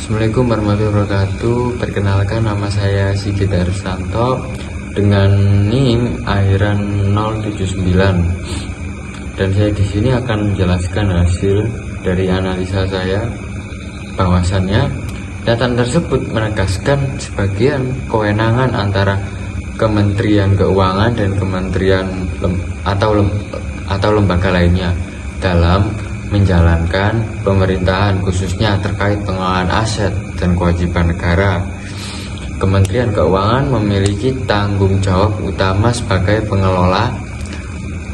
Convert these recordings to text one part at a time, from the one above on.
Assalamualaikum warahmatullahi wabarakatuh. Perkenalkan, nama saya Sigit Arusanto dengan NIM akhiran 079. Dan saya di sini akan menjelaskan hasil dari analisa saya, bahwasannya data tersebut menegaskan sebagian kewenangan antara Kementerian Keuangan dan Kementerian atau lembaga lainnya dalam menjalankan pemerintahan, khususnya terkait pengelolaan aset dan kewajiban negara. Kementerian Keuangan memiliki tanggung jawab utama sebagai pengelola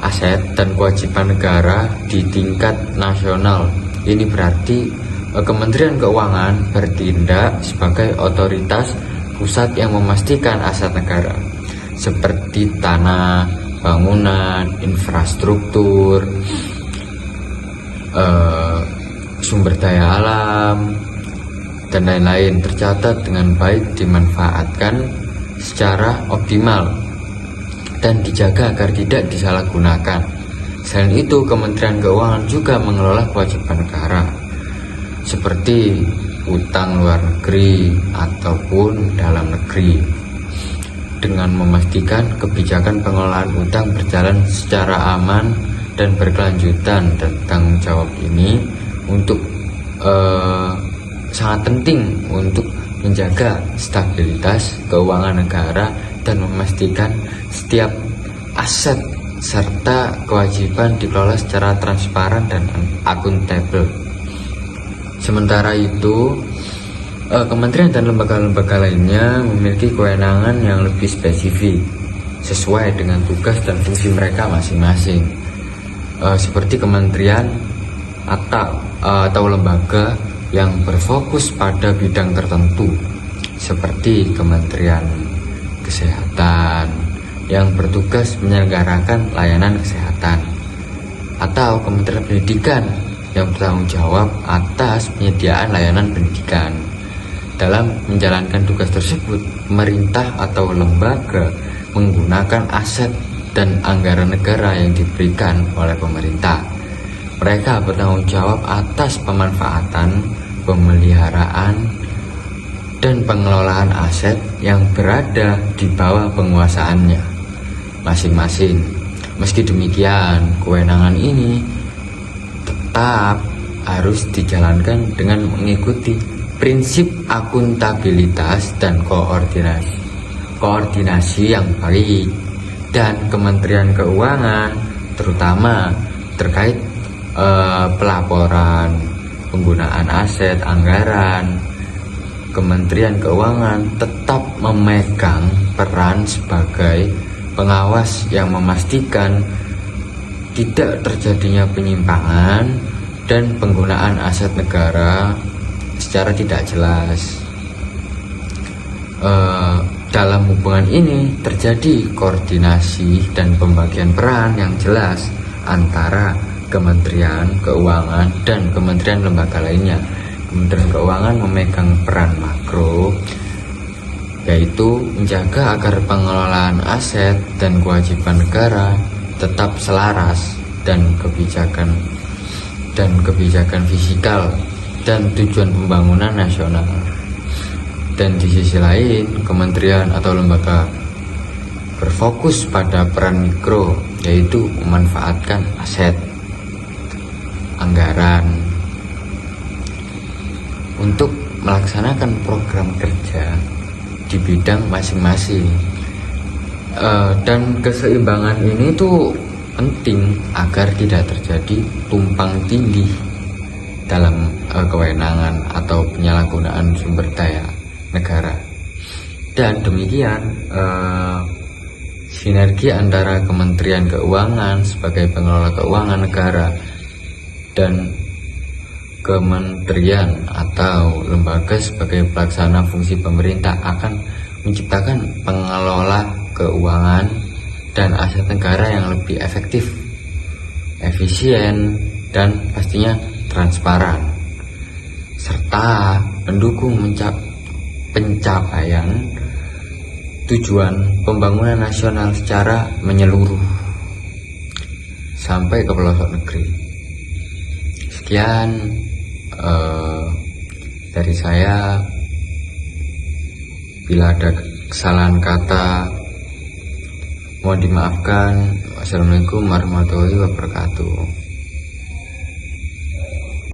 aset dan kewajiban negara di tingkat nasional. Ini berarti Kementerian Keuangan bertindak sebagai otoritas pusat yang memastikan aset negara seperti tanah, bangunan, infrastruktur, sumber daya alam, dan lain-lain tercatat dengan baik, dimanfaatkan secara optimal dan dijaga agar tidak disalahgunakan. Selain itu, Kementerian Keuangan juga mengelola kewajiban negara seperti utang luar negeri ataupun dalam negeri, dengan memastikan kebijakan pengelolaan utang berjalan secara aman dan berkelanjutan. Dan tanggung jawab ini sangat penting untuk menjaga stabilitas keuangan negara dan memastikan setiap aset serta kewajiban dikelola secara transparan dan akuntabel. Sementara itu, kementerian dan lembaga-lembaga lainnya memiliki kewenangan yang lebih spesifik sesuai dengan tugas dan fungsi mereka masing-masing. Seperti kementerian atau lembaga yang berfokus pada bidang tertentu, seperti Kementerian Kesehatan yang bertugas menyelenggarakan layanan kesehatan, atau Kementerian Pendidikan yang bertanggung jawab atas penyediaan layanan pendidikan. Dalam menjalankan tugas tersebut, pemerintah atau lembaga menggunakan aset dan anggaran negara yang diberikan oleh pemerintah. Mereka bertanggung jawab atas pemanfaatan, pemeliharaan, dan pengelolaan aset yang berada di bawah penguasaannya masing-masing. Meski demikian, kewenangan ini tetap harus dijalankan dengan mengikuti prinsip akuntabilitas dan koordinasi yang baik. Dan Kementerian Keuangan terutama terkait pelaporan penggunaan aset anggaran, Kementerian Keuangan tetap memegang peran sebagai pengawas yang memastikan tidak terjadinya penyimpangan dan penggunaan aset negara secara tidak jelas. Dalam hubungan ini terjadi koordinasi dan pembagian peran yang jelas antara Kementerian Keuangan dan kementerian lembaga lainnya. Kementerian Keuangan memegang peran makro, yaitu menjaga agar pengelolaan aset dan kewajiban negara tetap selaras dan kebijakan fiskal dan tujuan pembangunan nasional. Dan di sisi lain, kementerian atau lembaga berfokus pada peran mikro, yaitu memanfaatkan aset anggaran untuk melaksanakan program kerja di bidang masing-masing. Dan keseimbangan ini tuh penting agar tidak terjadi tumpang tindih dalam kewenangan atau penyalahgunaan sumber daya negara. Dan demikian sinergi antara Kementerian Keuangan sebagai pengelola keuangan negara dan kementerian atau lembaga sebagai pelaksana fungsi pemerintah akan menciptakan pengelola keuangan dan aset negara yang lebih efektif, efisien, dan pastinya transparan, serta mendukung pencapaian tujuan pembangunan nasional secara menyeluruh sampai ke pelosok negeri. Sekian Dari saya, bila ada kesalahan kata mohon dimaafkan. Wassalamualaikum warahmatullahi wabarakatuh.